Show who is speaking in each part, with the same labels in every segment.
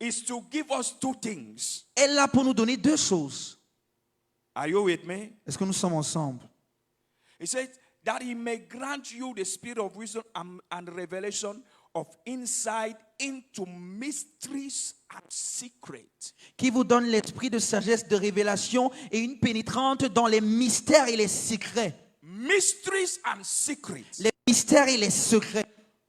Speaker 1: is to give us two things.
Speaker 2: est là pour nous donner deux choses.
Speaker 1: Are you with me?
Speaker 2: Est-ce que nous sommes ensemble?
Speaker 1: He said that he may grant you the spirit of wisdom and revelation of insight into mysteries and secrets.
Speaker 2: Qui vous donne l'esprit de sagesse, de révélation et une pénétrante dans les mystères et les secrets.
Speaker 1: Mysteries and secrets.
Speaker 2: Les mystères et les secrets.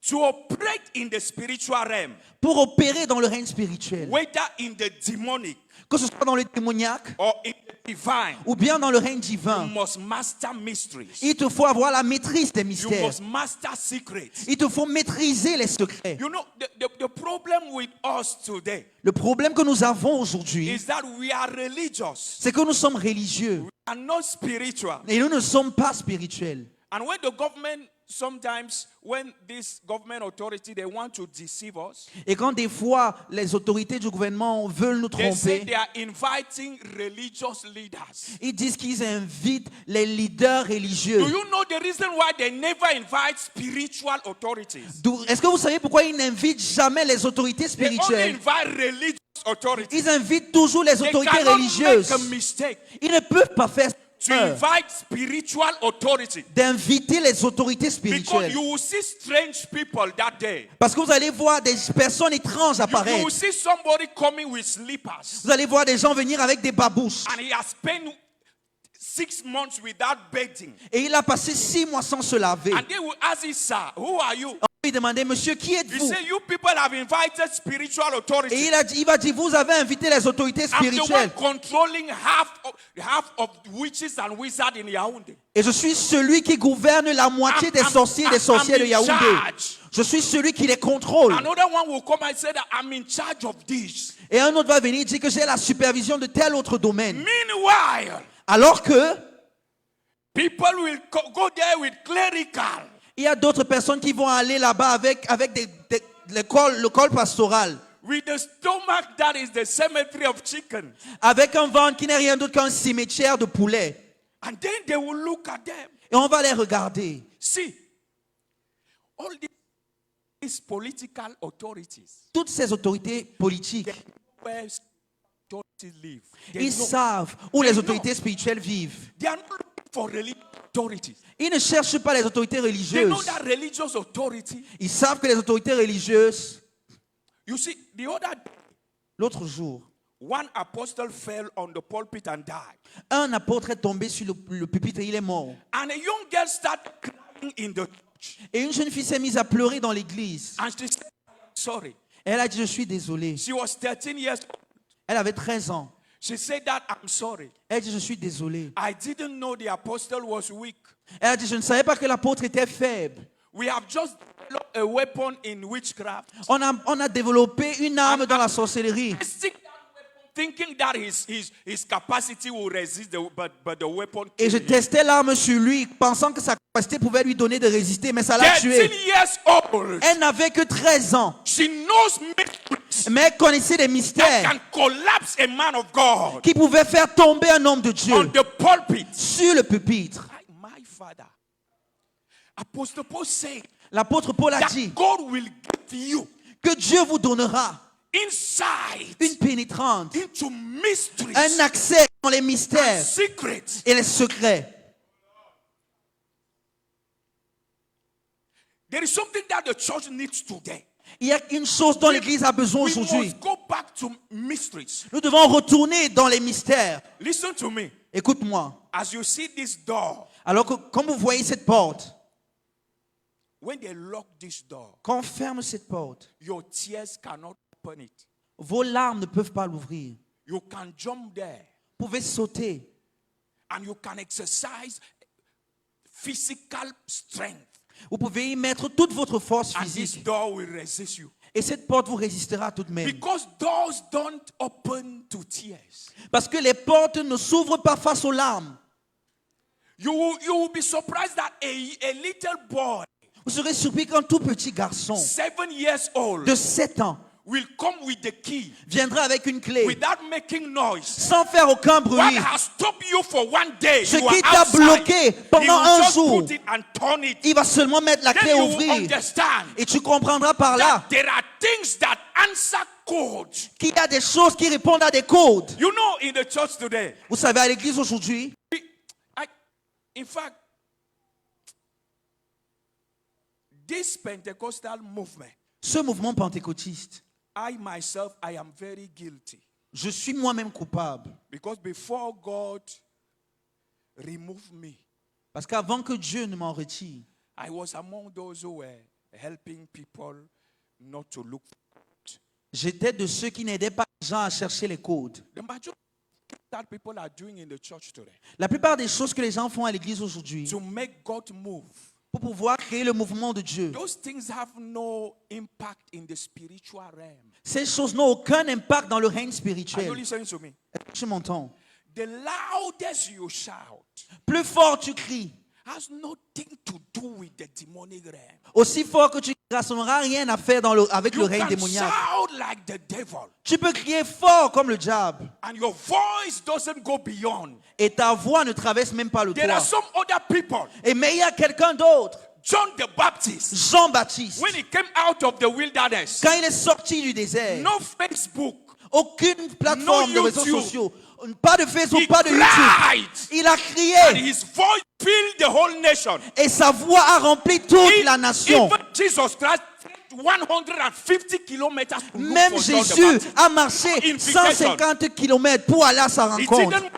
Speaker 1: To operate in the spiritual realm.
Speaker 2: Pour opérer dans le règne spirituel.
Speaker 1: Whether in the demonic.
Speaker 2: Que ce soit dans le démoniaque.
Speaker 1: Or in the divine.
Speaker 2: Ou bien dans le règne divin.
Speaker 1: You must master mysteries.
Speaker 2: Il te faut avoir la maîtrise des
Speaker 1: You
Speaker 2: mystères.
Speaker 1: must master secrets.
Speaker 2: Il te faut maîtriser les secrets.
Speaker 1: You know, the problem with us today.
Speaker 2: Le problème que nous avons aujourd'hui,
Speaker 1: Is that we are religious.
Speaker 2: c'est que nous sommes religieux.
Speaker 1: We are not spiritual.
Speaker 2: Et nous ne sommes pas spirituels.
Speaker 1: And when the government, sometimes when this government authority, they want to deceive us.
Speaker 2: Et quand des fois les autorités du gouvernement veulent nous
Speaker 1: They say
Speaker 2: tromper,
Speaker 1: they are inviting religious leaders.
Speaker 2: ils disent qu'ils invitent les leaders religieux.
Speaker 1: Do you know the reason why they never invite spiritual authorities?
Speaker 2: Est-ce que vous savez pourquoi ils n'invitent jamais les autorités
Speaker 1: They only
Speaker 2: spirituelles?
Speaker 1: invite religious authorities.
Speaker 2: Ils invitent toujours les
Speaker 1: They
Speaker 2: autorités
Speaker 1: cannot
Speaker 2: religieuses.
Speaker 1: make a mistake
Speaker 2: Ils ne peuvent pas faire
Speaker 1: to invite spiritual authority.
Speaker 2: d'inviter les autorités
Speaker 1: Because
Speaker 2: spirituelles.
Speaker 1: you will see strange people that day.
Speaker 2: Parce que vous allez voir des personnes étranges
Speaker 1: You
Speaker 2: apparaître.
Speaker 1: will see somebody coming with slippers.
Speaker 2: Vous allez voir des gens venir avec des babouches.
Speaker 1: And he has spent 6 months without bathing.
Speaker 2: Et il a passé 6 mois sans se laver.
Speaker 1: And they will ask him, sir, who are you?
Speaker 2: On lui demandait, monsieur, qui
Speaker 1: He
Speaker 2: êtes-vous?
Speaker 1: said, you people have invited spiritual
Speaker 2: Et
Speaker 1: authority.
Speaker 2: il va dire, vous avez invité les autorités
Speaker 1: I'm the one
Speaker 2: spirituelles.
Speaker 1: controlling half of witches and wizards in Yaoundé.
Speaker 2: Et je suis celui qui gouverne la moitié des sorciers et des sorcières de
Speaker 1: I'm in
Speaker 2: Yaoundé.
Speaker 1: charge.
Speaker 2: Je suis celui qui les contrôle.
Speaker 1: Another one will come and say that I'm in charge of this.
Speaker 2: Et un autre va venir dire que j'ai la supervision de tel autre domaine.
Speaker 1: Meanwhile,
Speaker 2: Alors que
Speaker 1: people will go there with clerical.
Speaker 2: il y a d'autres personnes qui vont aller là-bas avec le col pastoral.
Speaker 1: With the stomach that is the cemetery of chicken.
Speaker 2: Avec un ventre qui n'est rien d'autre qu'un cimetière de poulets.
Speaker 1: And then they will look at them.
Speaker 2: Et on va les regarder.
Speaker 1: See, all these political authorities,
Speaker 2: Toutes ces autorités politiques,
Speaker 1: where authorities live,
Speaker 2: ils savent où les autorités spirituelles vivent.
Speaker 1: they are not looking for religious authorities.
Speaker 2: Ils ne cherchent pas les autorités
Speaker 1: They know
Speaker 2: religieuses.
Speaker 1: that religious authority.
Speaker 2: Ils savent que les autorités religieuses,
Speaker 1: You see, the other day,
Speaker 2: l'autre jour,
Speaker 1: one apostle fell on the pulpit and died.
Speaker 2: un apôtre est tombé sur le pupitre et il est mort.
Speaker 1: And a young girl started crying in the church.
Speaker 2: Et une jeune fille s'est mise à pleurer dans l'église.
Speaker 1: And she said, sorry.
Speaker 2: Elle a dit, je suis désolée.
Speaker 1: She was 13 years old.
Speaker 2: Elle avait 13 ans.
Speaker 1: She said that I'm sorry.
Speaker 2: Elle dit, je suis désolée.
Speaker 1: I didn't know the apostle was weak.
Speaker 2: Elle a dit, je ne savais pas que l'apôtre était faible.
Speaker 1: We have just developed a weapon in witchcraft.
Speaker 2: On a développé une arme dans la sorcellerie.
Speaker 1: Stick that weapon, thinking that his capacity will resist, but the weapon
Speaker 2: Et je
Speaker 1: killed him.
Speaker 2: testais l'arme sur lui, pensant que sa capacité pouvait lui donner de résister, mais ça l'a
Speaker 1: 13
Speaker 2: tué.
Speaker 1: years old.
Speaker 2: Elle n'avait que 13 ans,
Speaker 1: She knows mysteries
Speaker 2: mais elle connaissait des
Speaker 1: that
Speaker 2: mystères
Speaker 1: can collapse a man of God
Speaker 2: qui pouvaient faire tomber un homme de
Speaker 1: on
Speaker 2: Dieu
Speaker 1: the pulpit.
Speaker 2: sur le pupitre.
Speaker 1: My father, Apostle Paul said
Speaker 2: L'apôtre Paul a
Speaker 1: that
Speaker 2: dit
Speaker 1: God will give you
Speaker 2: que Dieu vous donnera
Speaker 1: insight
Speaker 2: une pénétrante,
Speaker 1: into mysteries
Speaker 2: un accès dans les
Speaker 1: and
Speaker 2: mystères
Speaker 1: secrets.
Speaker 2: et les secrets.
Speaker 1: There is something that the church needs today.
Speaker 2: Il y a une chose dont l'Église a besoin
Speaker 1: We
Speaker 2: aujourd'hui.
Speaker 1: must go back to mysteries.
Speaker 2: Nous devons retourner dans les mystères.
Speaker 1: Listen to me.
Speaker 2: Écoute-moi.
Speaker 1: As you see this door,
Speaker 2: Alors que, comme vous voyez cette porte,
Speaker 1: when they lock this door,
Speaker 2: quand on ferme cette porte,
Speaker 1: your tears cannot open it.
Speaker 2: vos larmes ne peuvent pas l'ouvrir.
Speaker 1: You can jump there
Speaker 2: Vous pouvez sauter
Speaker 1: and you can exercise physical strength.
Speaker 2: vous pouvez y mettre toute votre force
Speaker 1: And this
Speaker 2: physique.
Speaker 1: door will resist you.
Speaker 2: Et cette porte vous résistera tout de même.
Speaker 1: Because doors don't open to tears.
Speaker 2: Parce que les portes ne s'ouvrent pas face aux larmes.
Speaker 1: You will be surprised that a little boy,
Speaker 2: Vous serez surpris qu'un tout petit garçon
Speaker 1: 7 years old,
Speaker 2: de 7 ans,
Speaker 1: will come with the key
Speaker 2: viendra avec une clé,
Speaker 1: without making noise.
Speaker 2: sans faire aucun
Speaker 1: What
Speaker 2: bruit.
Speaker 1: has stopped you for one day?
Speaker 2: Ce
Speaker 1: You
Speaker 2: qui
Speaker 1: are
Speaker 2: t'a
Speaker 1: outside.
Speaker 2: bloqué
Speaker 1: He
Speaker 2: pendant
Speaker 1: will
Speaker 2: un
Speaker 1: just
Speaker 2: jour,
Speaker 1: put it and turn it.
Speaker 2: il va seulement mettre la clé
Speaker 1: Then
Speaker 2: et
Speaker 1: you will
Speaker 2: ouvrir.
Speaker 1: understand
Speaker 2: Et tu comprendras par là
Speaker 1: that there are things that answer codes.
Speaker 2: qu'il y a des choses qui répondent à des codes.
Speaker 1: You know, in the church today,
Speaker 2: Vous savez, à l'église aujourd'hui,
Speaker 1: in fact, this Pentecostal movement,
Speaker 2: ce mouvement pentecôtiste,
Speaker 1: I myself, I am very guilty.
Speaker 2: je suis moi-même coupable.
Speaker 1: Because before God removed me,
Speaker 2: Parce qu'avant que Dieu ne m'en retire,
Speaker 1: I was among those who were helping people not to look for God.
Speaker 2: j'étais de ceux qui n'aidaient pas les gens à chercher les codes.
Speaker 1: The majority that people are doing in the church today,
Speaker 2: La plupart des choses que les gens font à l'église aujourd'hui,
Speaker 1: to make God move,
Speaker 2: pour pouvoir créer le mouvement de Dieu,
Speaker 1: those things have no impact in the spiritual realm.
Speaker 2: ces choses n'ont aucun impact dans le règne
Speaker 1: Are you
Speaker 2: spirituel.
Speaker 1: listening to me?
Speaker 2: Est-ce que tu m'entends?
Speaker 1: The loudest you shout
Speaker 2: Plus fort tu cries,
Speaker 1: has nothing to do with the demonic realm.
Speaker 2: aussi fort que tu crieras, ça n'aura rien à faire avec le
Speaker 1: You
Speaker 2: règne
Speaker 1: can
Speaker 2: démoniaque.
Speaker 1: shout like the devil,
Speaker 2: Tu peux crier fort comme le diable
Speaker 1: and your voice doesn't go beyond.
Speaker 2: et ta voix ne traverse même pas le
Speaker 1: There
Speaker 2: toit.
Speaker 1: are some other people.
Speaker 2: Mais il y a quelqu'un d'autre,
Speaker 1: John the Baptist,
Speaker 2: Jean-Baptiste,
Speaker 1: when he came out of the wilderness,
Speaker 2: quand il est sorti du désert,
Speaker 1: no Facebook,
Speaker 2: aucune plateforme de
Speaker 1: No
Speaker 2: réseaux
Speaker 1: YouTube.
Speaker 2: sociaux, pas de Facebook,
Speaker 1: he
Speaker 2: pas de YouTube.
Speaker 1: cried,
Speaker 2: Il a
Speaker 1: and
Speaker 2: crié
Speaker 1: his voice filled the whole nation.
Speaker 2: et sa voix a rempli toute la nation.
Speaker 1: Even Jesus Christ trekked 150 kilometers to look
Speaker 2: Même
Speaker 1: for John the
Speaker 2: Jésus
Speaker 1: Baptist.
Speaker 2: a marché
Speaker 1: Invitation.
Speaker 2: 150 km pour aller à sa
Speaker 1: He
Speaker 2: rencontre.
Speaker 1: didn't.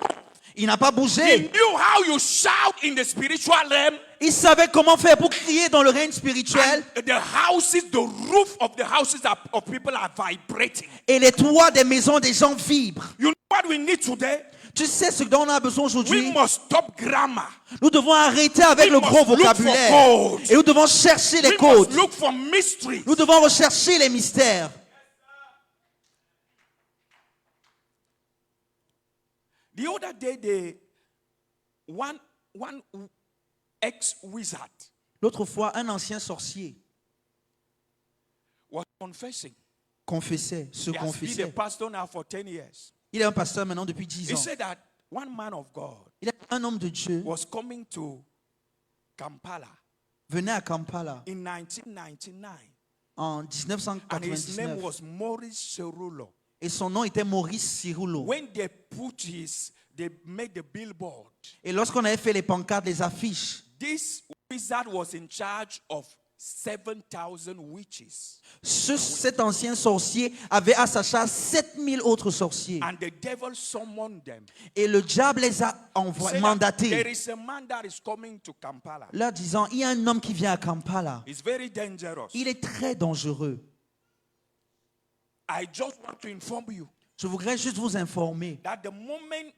Speaker 2: Il n'a pas
Speaker 1: He
Speaker 2: bougé.
Speaker 1: knew how you shout in the spiritual realm.
Speaker 2: Il savait comment faire pour crier dans le règne spirituel.
Speaker 1: And the houses, the roof of the houses of people are vibrating.
Speaker 2: Et les toits des maisons des gens vibrent.
Speaker 1: You know what we need today?
Speaker 2: Tu sais ce dont on a besoin
Speaker 1: We
Speaker 2: aujourd'hui?
Speaker 1: must stop grammar.
Speaker 2: Nous devons arrêter avec
Speaker 1: We
Speaker 2: le
Speaker 1: must
Speaker 2: gros
Speaker 1: look
Speaker 2: vocabulaire.
Speaker 1: for codes.
Speaker 2: Et nous devons chercher les
Speaker 1: We
Speaker 2: codes.
Speaker 1: must look for mysteries.
Speaker 2: Nous devons rechercher les mystères.
Speaker 1: The other day, one ex-wizard
Speaker 2: L'autre fois, un ancien sorcier
Speaker 1: was confessing.
Speaker 2: confessait, se
Speaker 1: He has been a
Speaker 2: confessait.
Speaker 1: pastor now for 10 years.
Speaker 2: Il est un pasteur maintenant depuis 10
Speaker 1: He
Speaker 2: ans.
Speaker 1: said that one man of God
Speaker 2: Il est un homme de Dieu.
Speaker 1: was coming to Kampala
Speaker 2: Venait à Kampala
Speaker 1: in 1999.
Speaker 2: en
Speaker 1: And his name
Speaker 2: 1999.
Speaker 1: was Maurice Cerulo.
Speaker 2: Et son nom était Maurice Ciroulo.
Speaker 1: When they made the billboard,
Speaker 2: Et lorsqu'on avait fait les pancartes, les affiches,
Speaker 1: this wizard was in charge of 7,000 witches.
Speaker 2: cet ancien sorcier avait à sa charge 7000 autres sorciers.
Speaker 1: And the devil summoned them.
Speaker 2: Et le diable les a
Speaker 1: Said that
Speaker 2: mandatés,
Speaker 1: there is a man that is coming to Kampala.
Speaker 2: leur disant, il y a un homme qui vient à Kampala.
Speaker 1: It's very dangerous.
Speaker 2: Il est très dangereux.
Speaker 1: I just want to inform you
Speaker 2: Je voudrais juste vous informer
Speaker 1: that the moment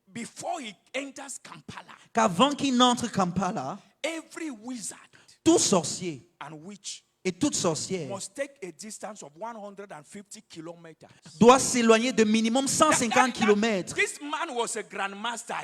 Speaker 1: before he enters Kampala,
Speaker 2: qu'avant qu'il n'entre Kampala,
Speaker 1: every wizard
Speaker 2: tout sorcier
Speaker 1: and witch
Speaker 2: et toute sorcière
Speaker 1: must take a distance of 150 kilometers.
Speaker 2: doit s'éloigner de minimum 150 km.
Speaker 1: This man was a grandmaster.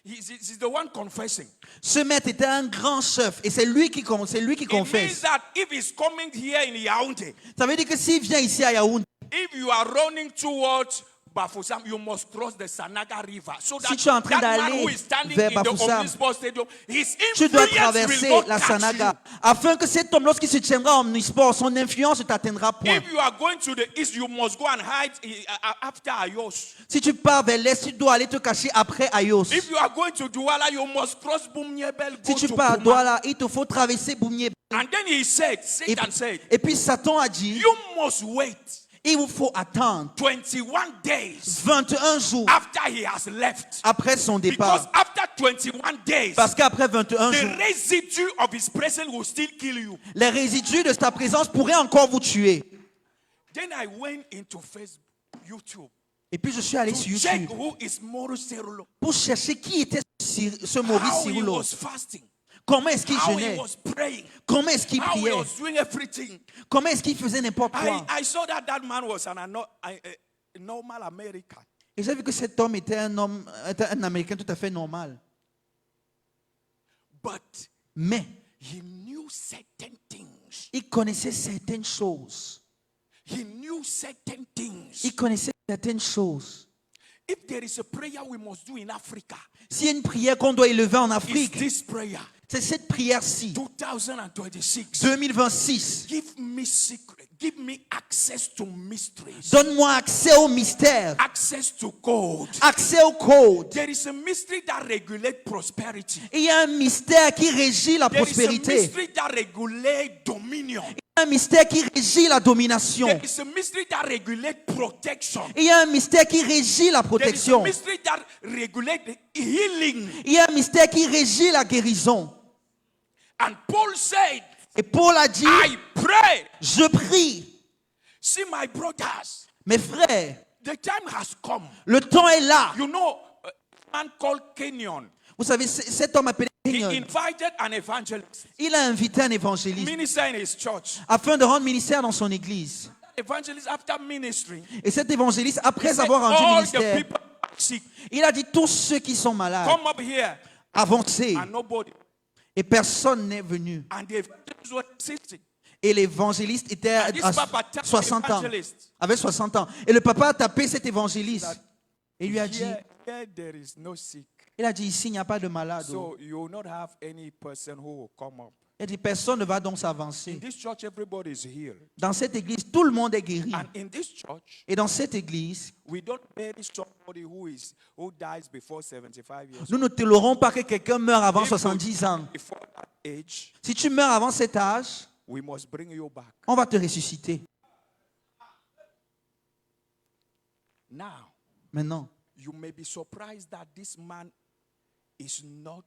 Speaker 1: He's the one confessing.
Speaker 2: Ce maître était un grand chef et c'est lui qui
Speaker 1: It means
Speaker 2: confesse.
Speaker 1: that if he's coming here in Yaoundé,
Speaker 2: Ça veut dire que s'il vient ici à Yaoundé,
Speaker 1: if you are running towards Bafoussam, you must cross the Sanaga River. So that,
Speaker 2: Si tu es en train
Speaker 1: that man
Speaker 2: d'aller
Speaker 1: who is standing
Speaker 2: vers
Speaker 1: in the
Speaker 2: Bafoussam,
Speaker 1: Omnisport Stadium, his
Speaker 2: tu dois
Speaker 1: influence
Speaker 2: traverser
Speaker 1: will not
Speaker 2: la
Speaker 1: touch
Speaker 2: Sanaga
Speaker 1: you.
Speaker 2: afin que cet homme, lorsqu'il se tiendra en omnisport, son influence ne t'atteindra point.
Speaker 1: If you are going to the east, you must go and hide after Ayos.
Speaker 2: Si tu pars vers l'est, tu dois aller te cacher après Ayos.
Speaker 1: If you are going to Douala, you must cross Bumyebel,
Speaker 2: Si
Speaker 1: go
Speaker 2: tu
Speaker 1: to
Speaker 2: pars à
Speaker 1: Puma.
Speaker 2: Douala, il te faut traverser Boumnié.
Speaker 1: And then he said, Satan said,
Speaker 2: Et puis Satan a dit,
Speaker 1: you must wait
Speaker 2: il vous faut attendre
Speaker 1: 21 days
Speaker 2: 21 jours
Speaker 1: after he has left.
Speaker 2: après son
Speaker 1: Because
Speaker 2: départ.
Speaker 1: after 21 days,
Speaker 2: Parce qu'après 21
Speaker 1: the
Speaker 2: jours,
Speaker 1: residue of his presence will still kill you.
Speaker 2: les résidus de ta présence pourraient encore vous tuer.
Speaker 1: Then I went into Facebook, YouTube,
Speaker 2: Et puis je suis allé sur
Speaker 1: to check
Speaker 2: YouTube
Speaker 1: who is Maurice Cerulo,
Speaker 2: pour chercher qui était ce Maurice
Speaker 1: how he
Speaker 2: Ciroulo.
Speaker 1: was fasting,
Speaker 2: Comment est-ce qu'il
Speaker 1: how he
Speaker 2: jeûnait?
Speaker 1: was praying,
Speaker 2: Comment est-ce qu'il
Speaker 1: how he
Speaker 2: priait?
Speaker 1: was doing everything.
Speaker 2: Comment est-ce qu'il faisait n'importe quoi?
Speaker 1: I saw that man was a normal American.
Speaker 2: Et j'ai vu que cet homme était un Américain tout à fait normal.
Speaker 1: But
Speaker 2: Mais
Speaker 1: he knew certain things.
Speaker 2: il connaissait certaines choses.
Speaker 1: He knew certain things.
Speaker 2: Il connaissait certaines choses.
Speaker 1: If there is a prayer we must do in Africa,
Speaker 2: S'il y a une prière qu'on doit élever en
Speaker 1: it's
Speaker 2: Afrique,
Speaker 1: this prayer.
Speaker 2: c'est cette prière-ci.
Speaker 1: 2026.
Speaker 2: 2026.
Speaker 1: Give me secret. Give me access to mysteries.
Speaker 2: Donne-moi accès au mystère,
Speaker 1: Access to code.
Speaker 2: accès au code.
Speaker 1: There is a mystery that regulates prosperity.
Speaker 2: Il y a un mystère qui régit la
Speaker 1: There is a
Speaker 2: prospérité.
Speaker 1: mystery that regulates dominion.
Speaker 2: Il y a un mystère qui régit la domination.
Speaker 1: There is a mystery that regulates protection.
Speaker 2: Il y a un mystère qui régit la
Speaker 1: There is a
Speaker 2: protection.
Speaker 1: mystery that regulates healing.
Speaker 2: Il y a un mystère qui régit la guérison.
Speaker 1: And Paul said,
Speaker 2: Et Paul a dit,
Speaker 1: I pray.
Speaker 2: je prie,
Speaker 1: See, my brothers,
Speaker 2: mes frères,
Speaker 1: the time has come.
Speaker 2: le temps est là.
Speaker 1: You know, a man called Kenyon,
Speaker 2: Vous savez, cet homme appelé
Speaker 1: he
Speaker 2: Kenyon,
Speaker 1: invited an evangelist,
Speaker 2: il a invité un évangéliste
Speaker 1: minister in his church.
Speaker 2: afin de rendre ministère dans son église.
Speaker 1: Evangelist, after ministry,
Speaker 2: Et cet évangéliste,
Speaker 1: he
Speaker 2: après
Speaker 1: said,
Speaker 2: avoir rendu
Speaker 1: all the
Speaker 2: ministère,
Speaker 1: people are sick.
Speaker 2: il a dit, tous ceux qui sont malades,
Speaker 1: Come up here.
Speaker 2: avancez.
Speaker 1: And nobody.
Speaker 2: Et personne n'est venu.
Speaker 1: And the evangelist was sitting.
Speaker 2: Et l'évangéliste était
Speaker 1: And this
Speaker 2: à
Speaker 1: papa tapped the
Speaker 2: 60 ans.
Speaker 1: evangelist.
Speaker 2: Avait 60 ans. Et le papa a tapé cet évangéliste. Et lui a dit,
Speaker 1: Here there is no sick.
Speaker 2: il a dit, ici, il n'y a pas de malade.
Speaker 1: So you will not have any person who will come up.
Speaker 2: Il a dit, personne ne va donc
Speaker 1: In
Speaker 2: s'avancer.
Speaker 1: this church, everybody is healed.
Speaker 2: Dans cette église, tout le monde est guéri.
Speaker 1: And in this church,
Speaker 2: Et dans cette église,
Speaker 1: we don't bury somebody who dies before 75 years.
Speaker 2: nous ne tolérons pas que quelqu'un meure avant
Speaker 1: If you-
Speaker 2: 70 ans.
Speaker 1: Before that age,
Speaker 2: Si tu meurs avant cet âge,
Speaker 1: we must bring you back.
Speaker 2: on va te ressusciter.
Speaker 1: Now,
Speaker 2: Maintenant,
Speaker 1: you may be surprised that this man is not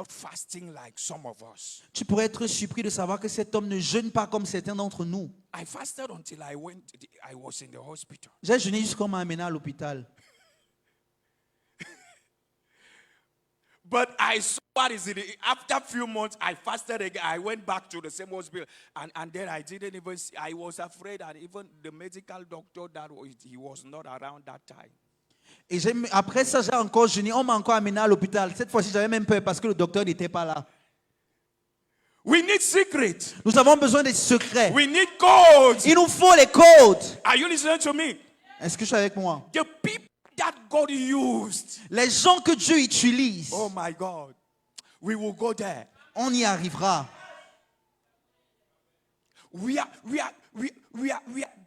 Speaker 1: fasting like some of us.
Speaker 2: tu pourrais être surpris de savoir que cet homme ne jeûne pas comme certains d'entre nous.
Speaker 1: I fasted until I was in the hospital.
Speaker 2: J'ai jeûné jusqu'à m'a amené à l'hôpital.
Speaker 1: But I saw what is it. After a few months, I fasted again. I went back to the same hospital. And then I didn't even see. I was afraid that even the medical doctor, he was not around that time.
Speaker 2: Et après ça, j'ai encore jeûné. On m'a encore amené à l'hôpital. Cette fois-ci, j'avais même peur parce que le docteur n'était pas là.
Speaker 1: We need secrets.
Speaker 2: Nous avons besoin des secrets.
Speaker 1: We need codes.
Speaker 2: Il nous faut les codes.
Speaker 1: Are you listening to me?
Speaker 2: Est-ce que tu es avec moi?
Speaker 1: The people that God used.
Speaker 2: Les gens que Dieu utilise,
Speaker 1: Oh my God. We will go there.
Speaker 2: on y arrivera.
Speaker 1: We are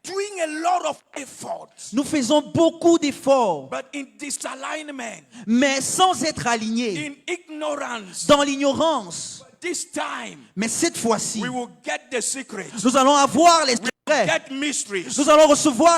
Speaker 1: doing a lot of effort.
Speaker 2: Nous faisons beaucoup d'efforts,
Speaker 1: But in disalignment,
Speaker 2: mais sans être alignés,
Speaker 1: in ignorance,
Speaker 2: dans l'ignorance.
Speaker 1: this time
Speaker 2: Mais cette fois-ci,
Speaker 1: we will get the secrets.
Speaker 2: nous allons avoir les secrets.
Speaker 1: Get mysteries.
Speaker 2: Nous allons recevoir